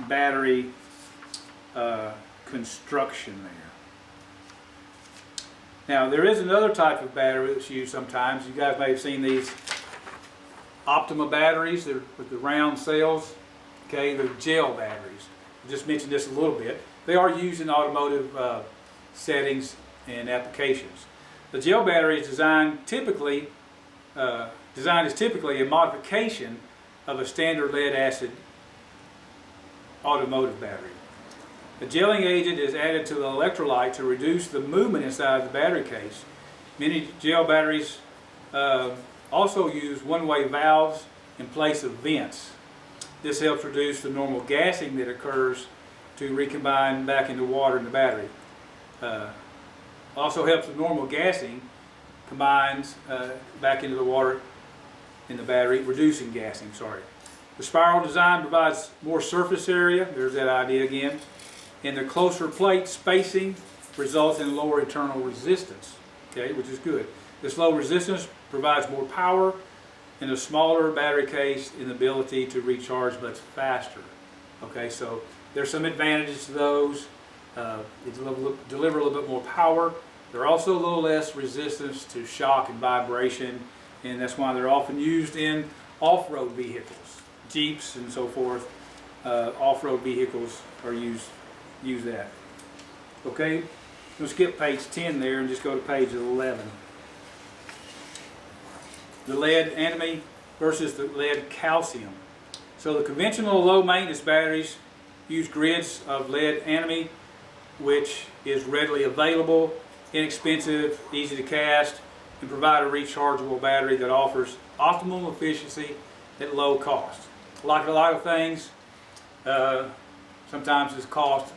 battery construction there. Now there is another type of battery that's used sometimes. You guys may have seen these Optima batteries. They're with the round cells. Okay, they're gel batteries. I just mentioned this a little bit. They are used in automotive settings and applications. The gel battery is designed is typically a modification of a standard lead acid automotive battery. The gelling agent is added to the electrolyte to reduce the movement inside the battery case. Many gel batteries also use one-way valves in place of vents. This helps reduce the normal gassing that occurs to recombine back into water in the battery. Also helps the normal gassing combines back into the water in the battery, reducing gassing, sorry. The spiral design provides more surface area, there's that idea again, and the closer plate spacing results in lower internal resistance, okay, which is good. This low resistance provides more power and a smaller battery case and the ability to recharge much faster. Okay, so there's some advantages to those. They deliver a little bit more power. They're also a little less resistance to shock and vibration, and that's why they're often used in off-road vehicles, Jeeps and so forth. Off-road vehicles are use that. Okay, we'll skip page 10 there and just go to page 11. The lead antimony versus the lead calcium. So the conventional low maintenance batteries use grids of lead antimony, which is readily available, inexpensive, easy to cast, and provide a rechargeable battery that offers optimum efficiency at low cost. Like a lot of things, sometimes it's cost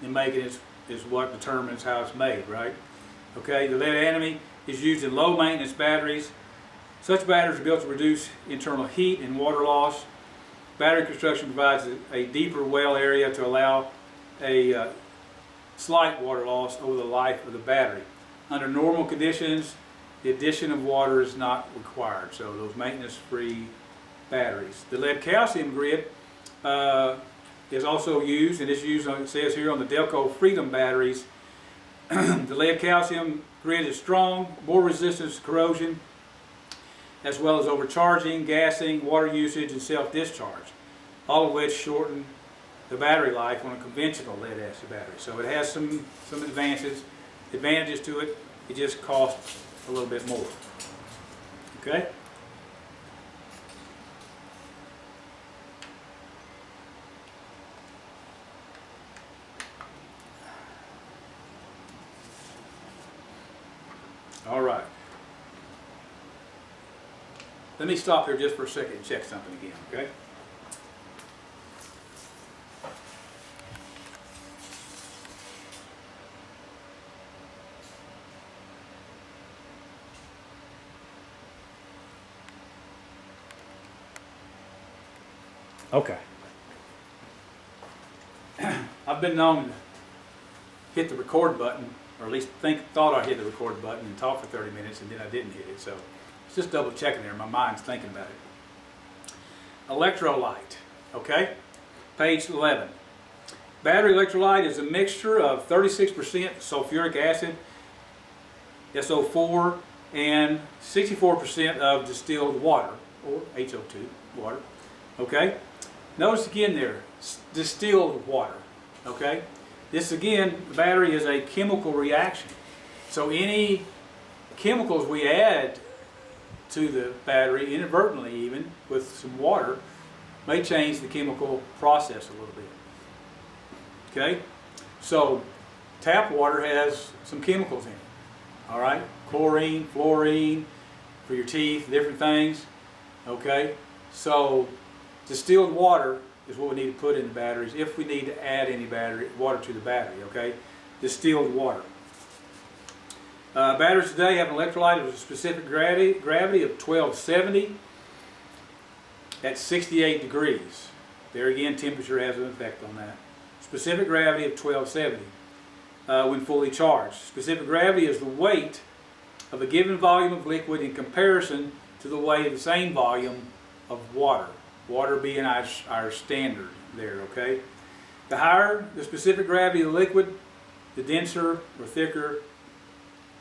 in making it is what determines how it's made, right? Okay, the lead antimony is used in low maintenance batteries. Such batteries are built to reduce internal heat and water loss. Battery construction provides a deeper well area to allow a slight water loss over the life of the battery. Under normal conditions, the addition of water is not required. So those maintenance-free batteries. The lead calcium grid is also used, and it's used, it says here, on the Delco Freedom batteries. The lead calcium grid is strong, more resistant to corrosion, as well as overcharging, gassing, water usage, and self-discharge, all of which shorten the battery life on a conventional lead acid battery. So it has some advantages to it. It just costs a little bit more. Okay? All right. Let me stop here just for a second and check something again, okay? Okay. I've been known to hit the record button, or at least thought I hit the record button and talk for 30 minutes, and then I didn't hit it. So it's just double checking there. My mind's thinking about it. Electrolyte. Okay. Page 11. Battery electrolyte is a mixture of 36% sulfuric acid, SO4, and 64% of distilled water, or HO2 water. Okay. Notice again there, distilled water. Okay. This again, the battery is a chemical reaction. So any chemicals we add to the battery, inadvertently even, with some water, may change the chemical process a little bit. Okay? So tap water has some chemicals in it. All right? Chlorine, fluorine, for your teeth, different things. Okay? So distilled water is what we need to put in the batteries if we need to add any water to the battery, okay? Distilled water. Batteries today have an electrolyte of a specific gravity of 1270 at 68 degrees. There again, temperature has an effect on that. Specific gravity of 1270 when fully charged. Specific gravity is the weight of a given volume of liquid in comparison to the weight of the same volume of water. Water being our standard, there, okay? The higher the specific gravity of the liquid, the denser or thicker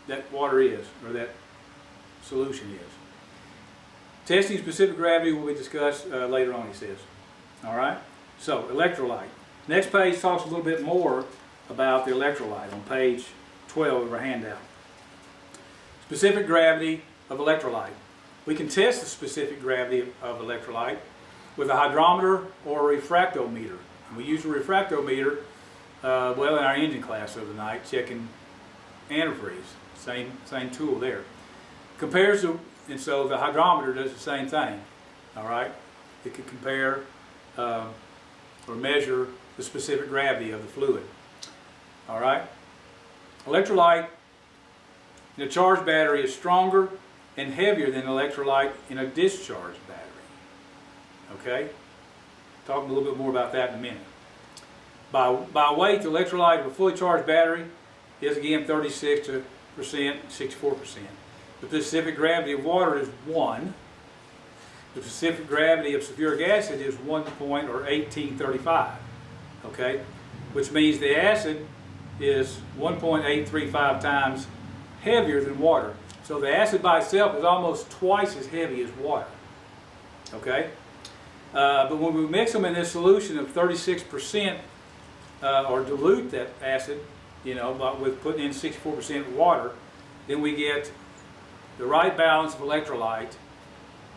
that water is, or that solution is. Testing specific gravity will be discussed later on, he says. All right? So, electrolyte. Next page talks a little bit more about the electrolyte on page 12 of our handout. Specific gravity of electrolyte. We can test the specific gravity of electrolyte with a hydrometer or a refractometer. And we use a refractometer well in our engine class the other night, checking antifreeze. Same tool there. Compares to, and so the hydrometer does the same thing. All right? It can compare or measure the specific gravity of the fluid. All right? Electrolyte in a charged battery is stronger and heavier than electrolyte in a discharged battery. Okay? Talk a little bit more about that in a minute. By weight, the electrolyte of a fully charged battery is again 36%, 64%. The specific gravity of water is 1. The specific gravity of sulfuric acid is 1835. Okay? Which means the acid is 1.835 times heavier than water. So the acid by itself is almost twice as heavy as water. Okay? But when we mix them in this solution of 36%, or dilute that acid, with putting in 64% water, then we get the right balance of electrolyte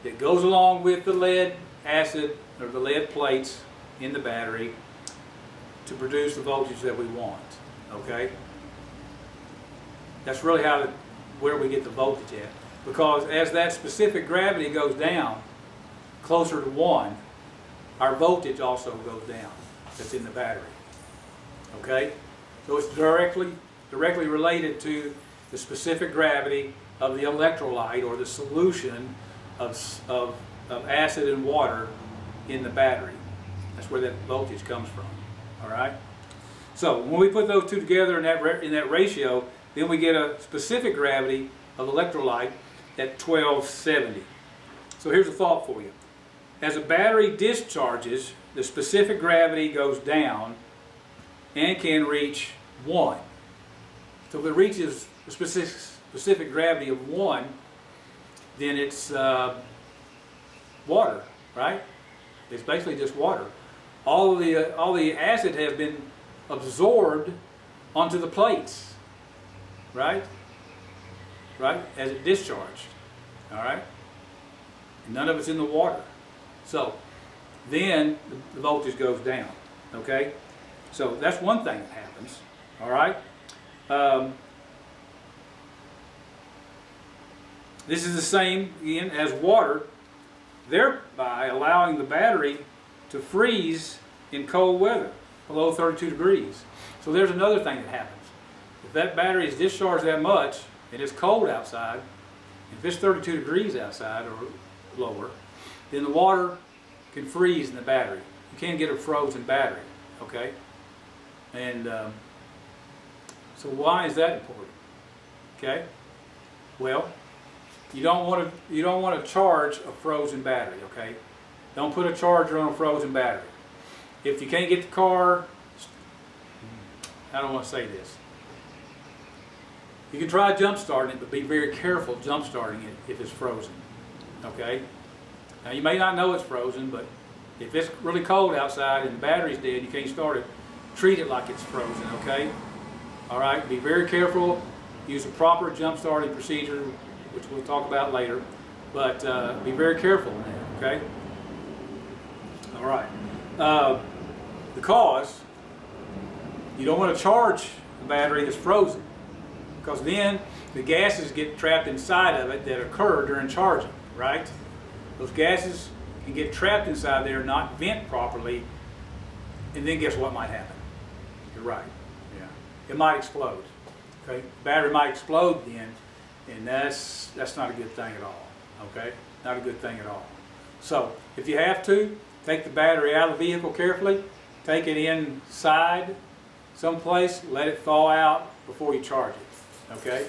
that goes along with the lead acid, or the lead plates in the battery to produce the voltage that we want. Okay? That's really where we get the voltage at. Because as that specific gravity goes down closer to 1, our voltage also goes down that's in the battery. Okay? So it's directly related to the specific gravity of the electrolyte, or the solution of acid and water in the battery. That's where that voltage comes from. All right? So when we put those two together in that ratio, then we get a specific gravity of electrolyte at 1270. So here's a thought for you. As a battery discharges, the specific gravity goes down and can reach 1. So if it reaches the specific gravity of 1, then it's water, right? It's basically just water. All the acid has been absorbed onto the plates, right? Right? As it discharged, all right? And none of it's in the water. So then the voltage goes down, okay? So that's one thing that happens, all right? This is the same, again, as water, thereby allowing the battery to freeze in cold weather, below 32 degrees. So there's another thing that happens. If that battery is discharged that much, and it's cold outside, if it's 32 degrees outside or lower, then the water can freeze in the battery. You can't get a frozen battery, okay? And so why is that important? Okay? Well, you don't want to charge a frozen battery, okay? Don't put a charger on a frozen battery. If you can't get the car, I don't want to say this. You can try jump starting it, but be very careful jump starting it if it's frozen, okay? Now you may not know it's frozen, but if it's really cold outside and the battery's dead, you can't start it, treat it like it's frozen, okay? All right, be very careful. Use a proper jump starting procedure, which we'll talk about later, but be very careful in that, okay? All right. Because you don't want to charge the battery that's frozen, because then the gases get trapped inside of it that occur during charging, right? Those gases can get trapped inside there, not vent properly, and then guess what might happen? You're right. Yeah. It might explode. Okay? The battery might explode then, and that's not a good thing at all. Okay? Not a good thing at all. So, if you have to, take the battery out of the vehicle carefully, take it inside someplace, let it thaw out before you charge it. Okay?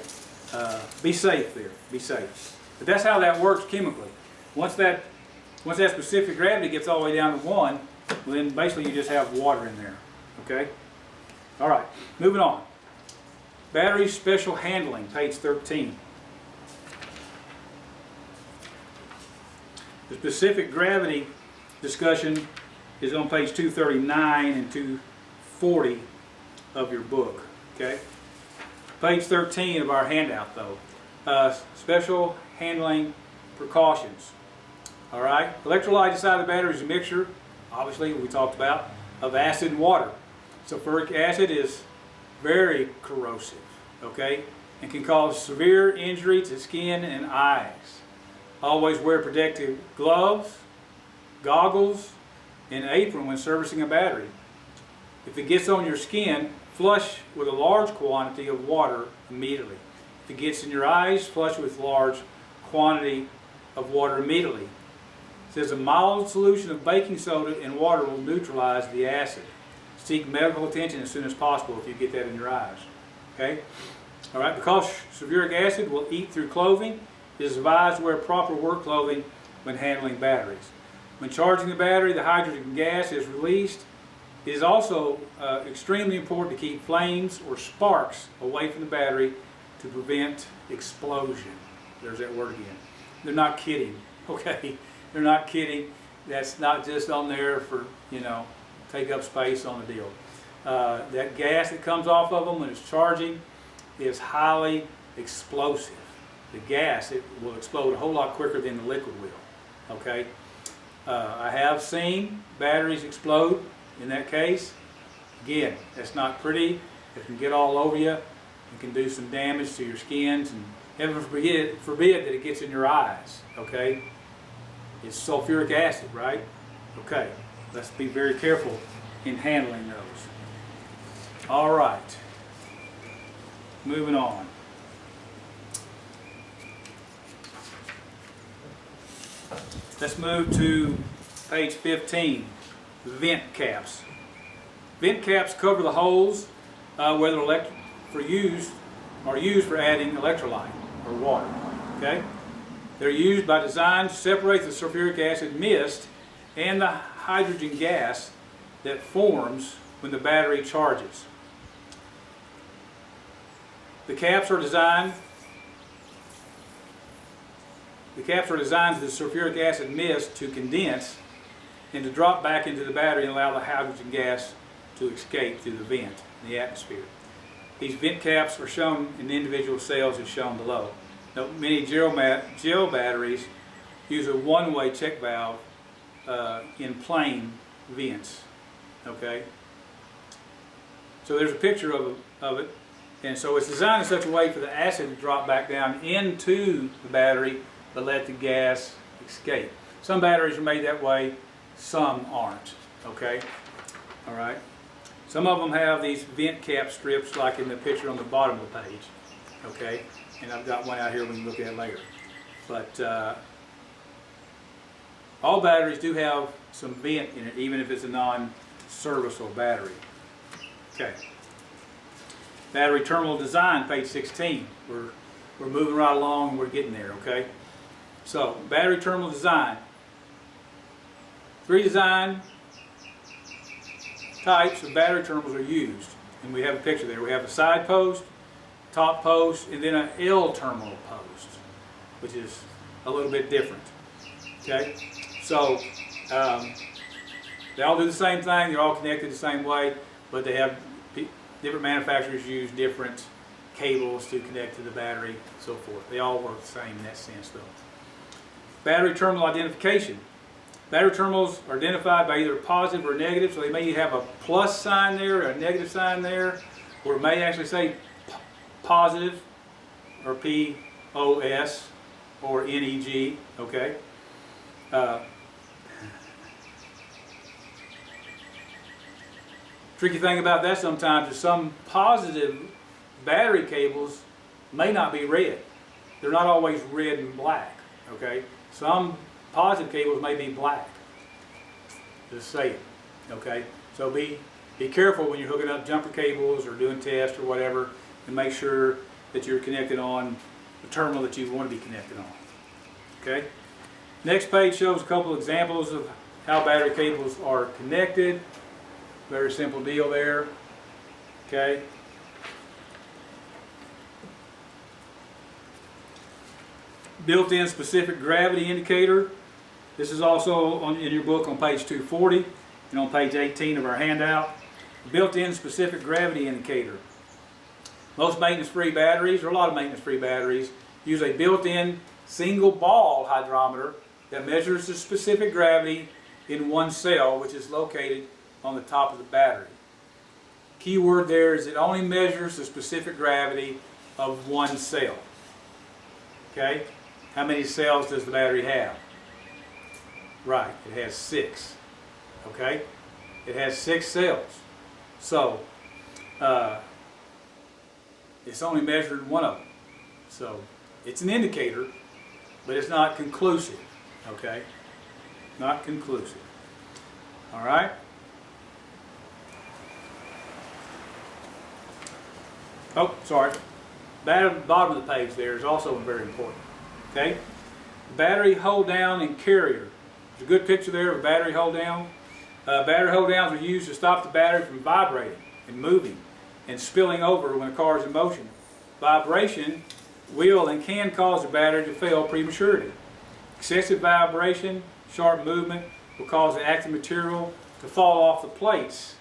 Be safe there. Be safe. But that's how that works chemically. Once that specific gravity gets all the way down to 1, well, then basically you just have water in there. Okay? All right, moving on. Battery special handling, page 13. The specific gravity discussion is on page 239 and 240 of your book. Okay? Page 13 of our handout, though. Special handling precautions. All right? Electrolyte inside the battery is a mixture, obviously, we talked about, of acid and water. Sulfuric acid is very corrosive, okay, and can cause severe injury to skin and eyes. Always wear protective gloves, goggles, and apron when servicing a battery. If it gets on your skin, flush with a large quantity of water immediately. If it gets in your eyes, flush with large quantity of water immediately. It says a mild solution of baking soda and water will neutralize the acid. Seek medical attention as soon as possible if you get that in your eyes. Okay? All right, because sulfuric acid will eat through clothing, it is advised to wear proper work clothing when handling batteries. When charging the battery, the hydrogen gas is released. It is also extremely important to keep flames or sparks away from the battery to prevent explosion. There's that word again. They're not kidding, okay? They're not kidding. That's not just on there for, you know, take up space on the deal. That gas that comes off of them when it's charging is highly explosive. The gas, it will explode a whole lot quicker than the liquid will, okay? I have seen batteries explode in that case. Again, that's not pretty. It can get all over you. It can do some damage to your skins, and heaven forbid that it gets in your eyes, okay? It's sulfuric acid, right? Okay, let's be very careful in handling those. All right, moving on. Let's move to page 15, vent caps. Vent caps cover the holes whether are used for adding electrolyte or water. Okay, they're used by design to separate the sulfuric acid mist and the hydrogen gas that forms when the battery charges. The caps are designed for the sulfuric acid mist to condense and to drop back into the battery and allow the hydrogen gas to escape through the vent in the atmosphere. These vent caps are shown in individual cells as shown below. Now, many gel batteries use a one-way check valve in plain vents. Okay, so there's a picture of it, and so it's designed in such a way for the acid to drop back down into the battery but let the gas escape. Some batteries are made that way, some aren't. Okay, all right. Some of them have these vent cap strips like in the picture on the bottom of the page. Okay, and I've got one out here we can look at later. But all batteries do have some vent in it, even if it's a non-serviceable battery. Okay. Battery terminal design, page 16. We're moving right along and we're getting there, okay? So, battery terminal design. 3 design types of battery terminals are used. And we have a picture there. We have a side post, top post, and then an L terminal post, which is a little bit different. Okay? So, they all do the same thing. They're all connected the same way, but they have different manufacturers use different cables to connect to the battery, and so forth. They all work the same in that sense, though. Battery terminal identification. Battery terminals are identified by either positive or negative, so they may have a plus sign there, or a negative sign there, or it may actually say positive, or POS, or NEG, okay? Tricky thing about that sometimes is some positive battery cables may not be red. They're not always red and black, okay? Some positive cables may be black. Just say it, okay? So be careful when you're hooking up jumper cables or doing tests or whatever, and make sure that you're connected on the terminal that you want to be connected on, okay? Next page shows a couple examples of how battery cables are connected. Very simple deal there. Okay. Built-in specific gravity indicator. This is also in your book on page 240 and on page 18 of our handout. Built-in specific gravity indicator. Most maintenance-free batteries, or a lot of maintenance-free batteries, use a built-in single ball hydrometer that measures the specific gravity in one cell, which is located on the top of the battery. Key word there is it only measures the specific gravity of one cell. Okay? How many cells does the battery have? Right, it has 6. Okay? It has 6 cells. So, it's only measured one of them. So, it's an indicator, but it's not conclusive. Okay? Not conclusive. All right? Oh, sorry. Bottom of the page there is also very important. Okay? Battery hold down and carrier. There's a good picture there of a battery hold down. Battery hold downs are used to stop the battery from vibrating and moving and spilling over when a car is in motion. Vibration will and can cause the battery to fail prematurely. Excessive vibration, sharp movement will cause the active material to fall off the plates,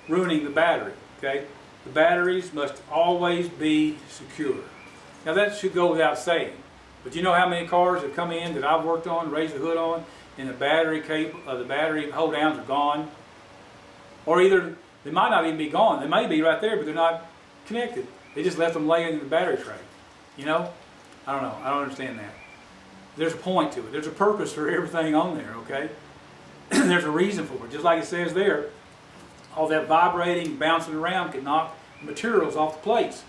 ruining the battery. Okay? The batteries must always be secure. Now that should go without saying, but you know how many cars have come in that I've worked on, raised the hood on, and the battery cable, the battery hold downs are gone, or either they might not even be gone. They may be right there, but they're not connected. They just left them laying in the battery tray. You know, I don't know. I don't understand that. There's a point to it. There's a purpose for everything on there. Okay, there's a reason for it. Just like it says there, all that vibrating, bouncing around can knock materials off the plates,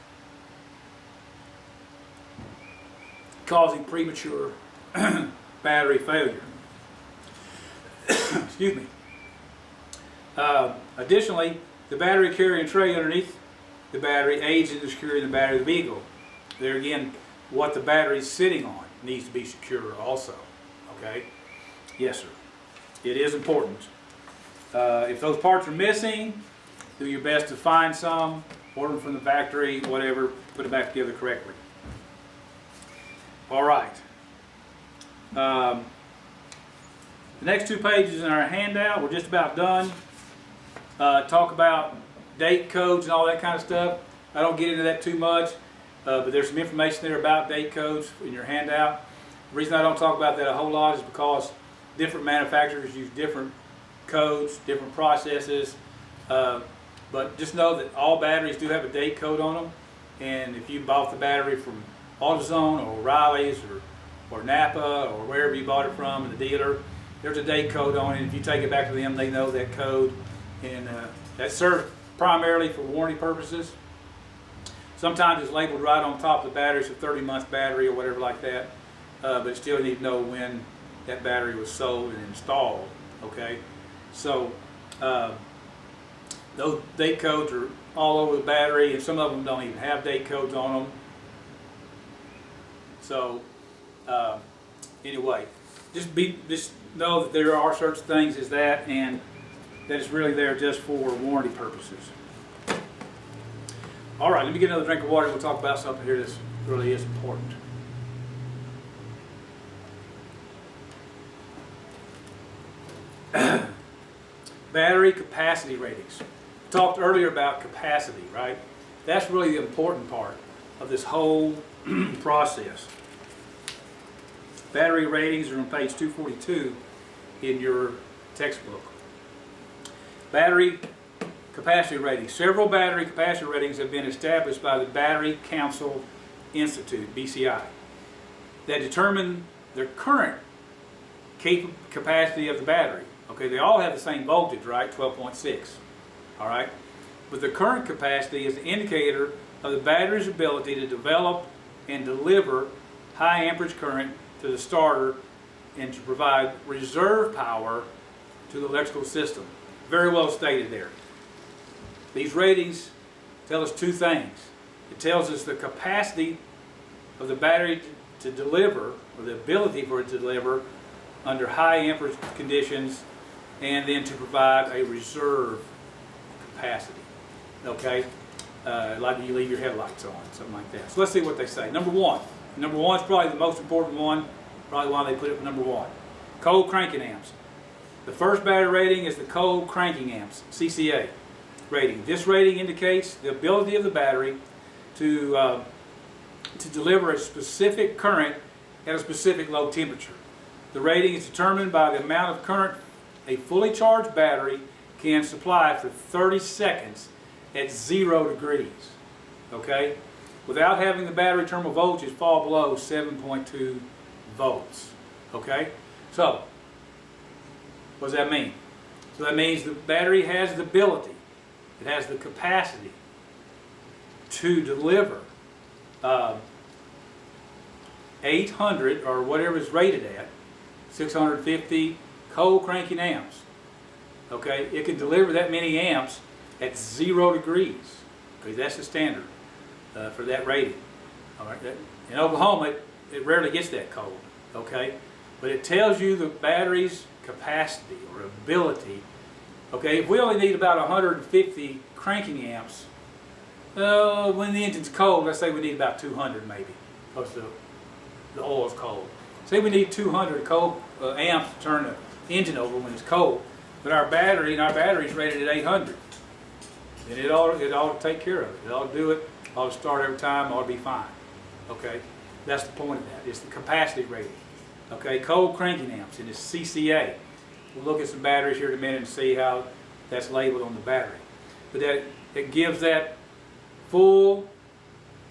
causing premature battery failure. Excuse me. Additionally, the battery carrying tray underneath the battery aids in securing the battery of the vehicle. There again, what the battery is sitting on needs to be secure also. Okay? Yes, sir. It is important. If those parts are missing, do your best to find some, order them from the factory, whatever, put it back together correctly. All right. The next 2 pages in our handout, we're just about done. Talk about date codes and all that kind of stuff. I don't get into that too much, but there's some information there about date codes in your handout. The reason I don't talk about that a whole lot is because different manufacturers use different codes, different processes, but just know that all batteries do have a date code on them, and if you bought the battery from AutoZone or O'Reilly's or Napa or wherever you bought it from, the dealer, there's a date code on it. If you take it back to them, they know that code, and that serves primarily for warranty purposes. Sometimes it's labeled right on top of the battery, so 30-month battery or whatever like that, but still you need to know when that battery was sold and installed. Okay, so those date codes are all over the battery, and some of them don't even have date codes on them. So anyway, just know that there are such things as that, and that it's really there just for warranty purposes. All right, let me get another drink of water. We'll talk about something here that really is important. Battery capacity ratings. We talked earlier about capacity, right? That's really the important part of this whole process. Battery ratings are on page 242 in your textbook. Battery capacity ratings. Several battery capacity ratings have been established by the Battery Council Institute, BCI, that determine the current capacity of the battery. Okay, they all have the same voltage, right? 12.6. All right? But the current capacity is the indicator of the battery's ability to develop and deliver high amperage current to the starter and to provide reserve power to the electrical system. Very well stated there. These ratings tell us 2 things. It tells us the capacity of the battery to deliver, or the ability for it to deliver under high amperage conditions and then to provide a reserve capacity. Okay, like when you leave your headlights on, something like that. So let's see what they say. Number one. Number one is probably the most important one. Probably why they put it number one. Cold cranking amps. The first battery rating is the cold cranking amps, CCA rating. This rating indicates the ability of the battery to deliver a specific current at a specific low temperature. The rating is determined by the amount of current a fully charged battery can supply for 30 seconds at 0 degrees. Okay? Without having the battery terminal voltage fall below 7.2 volts. Okay? So, what does that mean? So that means the battery has the ability, it has the capacity to deliver 800 or whatever it's rated at, 650 cold cranking amps. Okay, it can deliver that many amps at 0 degrees. Okay, that's the standard for that rating. All right, in Oklahoma, it rarely gets that cold. Okay, but it tells you the battery's capacity or ability. Okay, if we only need about 150 cranking amps, when the engine's cold, let's say we need about 200 maybe, because the oil's cold. Say we need 200 cold amps to turn the engine over when it's cold, but our battery's rated at 800. Then it ought to take care of it. It ought to do it. Ought to start every time. Ought to be fine. Okay, that's the point of that. It's the capacity rating. Okay, cold cranking amps, and it's CCA. We'll look at some batteries here in a minute and see how that's labeled on the battery. But it gives that full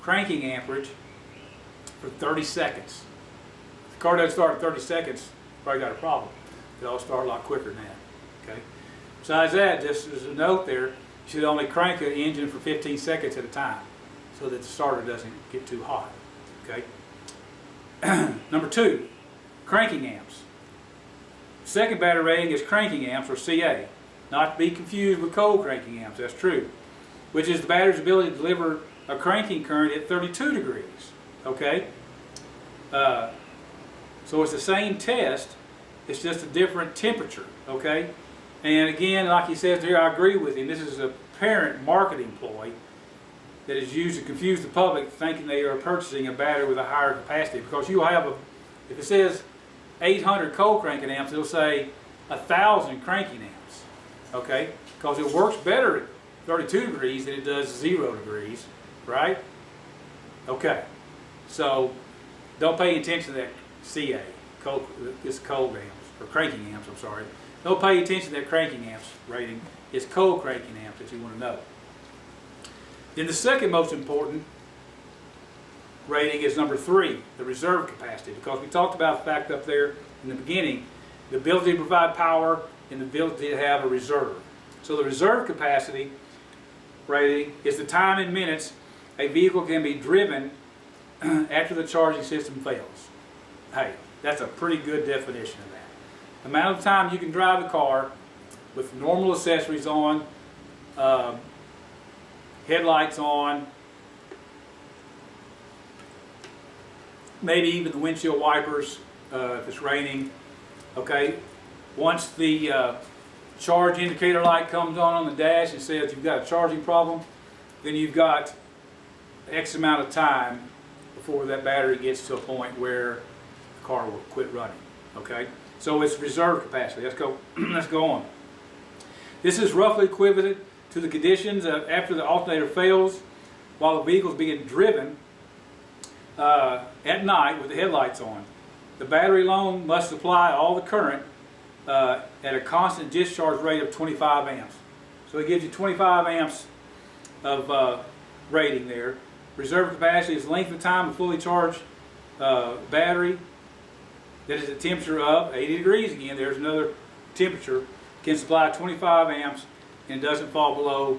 cranking amperage for 30 seconds. If the car doesn't start in 30 seconds, probably got a problem. It ought to start a lot quicker than that. Okay. Besides that, just as a note there, you should only crank an engine for 15 seconds at a time so that the starter doesn't get too hot. Okay. Number two, cranking amps. Second battery rating is cranking amps, or CA. Not to be confused with cold cranking amps, that's true. Which is the battery's ability to deliver a cranking current at 32 degrees. Okay? So it's the same test, it's just a different temperature. Okay? And again, like he says here, I agree with him. This is a apparent marketing ploy that is used to confuse the public thinking they are purchasing a battery with a higher capacity. Because you'll have if it says 800 cold cranking amps, it'll say 1,000 cranking amps. Okay? Because it works better at 32 degrees than it does 0 degrees, right? Okay. So don't pay attention to that CA, this cold amps, or cranking amps, I'm sorry. Don't pay attention to that cranking amps rating. It's cold cranking amps that you want to know. Then the second most important rating is number 3, the reserve capacity, because we talked about the fact up there in the beginning, the ability to provide power and the ability to have a reserve. So the reserve capacity rating is the time in minutes a vehicle can be driven after the charging system fails. Hey, that's a pretty good definition of that. The amount of time you can drive the car with normal accessories on, headlights on, maybe even the windshield wipers if it's raining. Okay, once the charge indicator light comes on the dash and says you've got a charging problem, then you've got X amount of time before that battery gets to a point where the car will quit running. Okay, so it's reserve capacity. Let's go. Let's go on. This is roughly equivalent to the conditions after the alternator fails while the vehicle is being driven at night with the headlights on. The battery alone must supply all the current at a constant discharge rate of 25 amps. So it gives you 25 amps of rating there. Reserve capacity is length of time of fully charged battery that is at a temperature of 80 degrees. Again, there's another temperature. Can supply 25 amps and doesn't fall below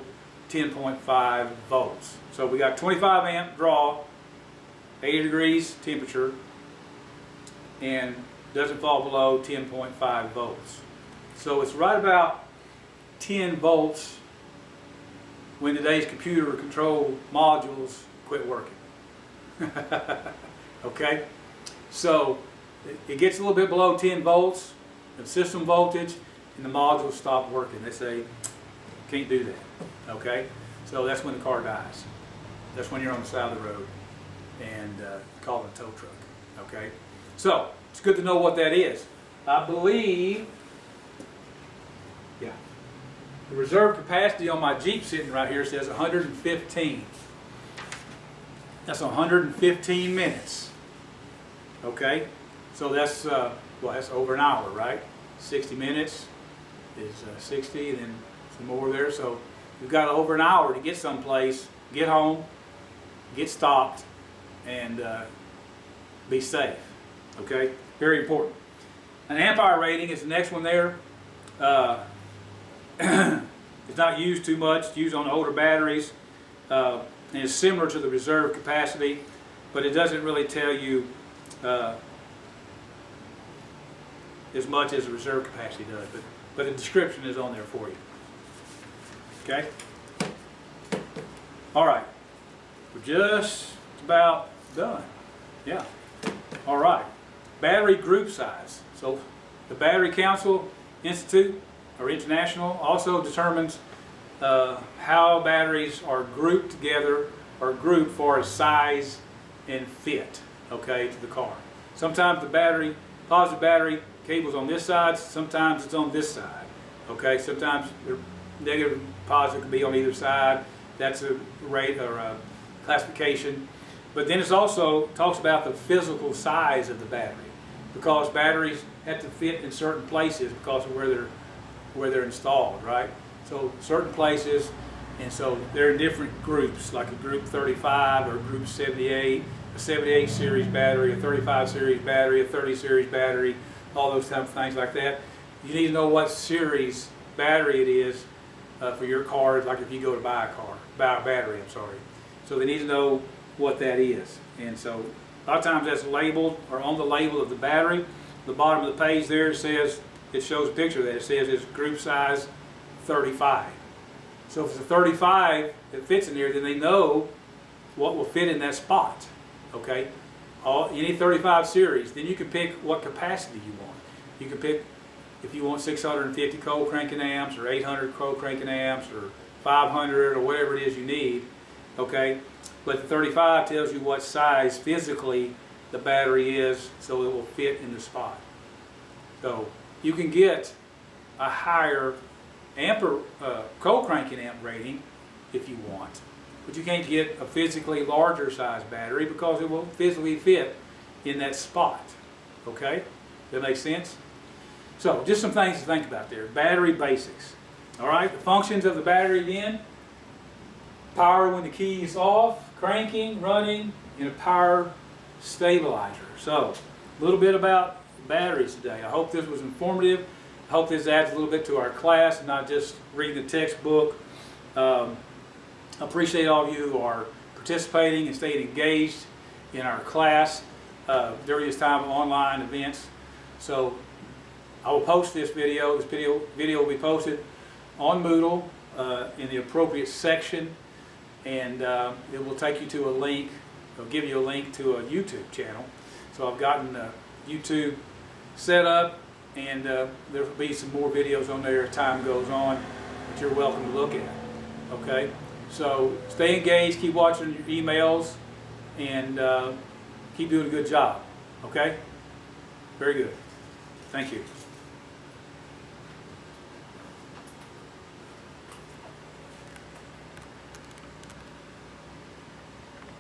10.5 volts. So we got 25 amp draw, 80 degrees temperature, and doesn't fall below 10.5 volts. So it's right about 10 volts when today's computer control modules quit working. Okay? So it gets a little bit below 10 volts, the system voltage, and the modules stop working. They say, can't do that, okay? So that's when the car dies. That's when you're on the side of the road and call it a tow truck, okay? So it's good to know what that is. I believe, yeah, the reserve capacity on my Jeep sitting right here says 115. That's 115 minutes, okay? So that's, well, that's over an hour, right? 60 minutes is 60, and then some more there. So we've got over an hour to get someplace, get home, get stopped, and be safe, okay? Very important. An amp-hour rating is the next one there. It's not used too much. It's used on older batteries. And it's similar to the reserve capacity, but it doesn't really tell you as much as the reserve capacity does. But the description is on there for you. Okay? All right. We're just about done. Yeah. All right. Battery group size. So the Battery Council Institute or International also determines how batteries are grouped together or grouped for size and fit, okay, to the car. Sometimes the battery, positive battery cable's on this side, sometimes it's on this side, okay? Sometimes the negative and positive can be on either side. That's a rate or a classification. But then it also talks about the physical size of the battery, because batteries have to fit in certain places because of where they're installed, right? So certain places, and so they're in different groups, like a group 35 or a group 78, a 78 series battery, a 35 series battery, a 30 series battery, all those type of things like that. You need to know what series battery it is for your car, like if you go to buy a battery, I'm sorry. So they need to know what that is. And so a lot of times that's labeled or on the label of the battery. The bottom of the page there it says, it shows a picture of that. It says it's group size 35. So if it's a 35 that fits in there, then they know what will fit in that spot. Okay? Any 35 series, then you can pick what capacity you want. You can pick if you want 650 cold cranking amps or 800 cold cranking amps or 500 or whatever it is you need. Okay? But the 35 tells you what size physically the battery is, so it will fit in the spot. So you can get a higher cold cranking amp rating if you want, but you can't get a physically larger size battery because it won't physically fit in that spot. Okay? That makes sense? So just some things to think about there. Battery basics. All right, the functions of the battery again: power when the key is off, cranking, running, and a power stabilizer. So a little bit about batteries today. I hope this was informative. I hope this adds a little bit to our class and not just reading the textbook. I appreciate all of you who are participating and staying engaged in our class during this time of online events. So I will post this video. This video will be posted on Moodle in the appropriate section, and it will take you to a link. It'll give you a link to a YouTube channel. So I've gotten YouTube set up, and there will be some more videos on there as time goes on that you're welcome to look at. Okay? So stay engaged, keep watching your emails, and keep doing a good job. Okay? Very good. Thank you.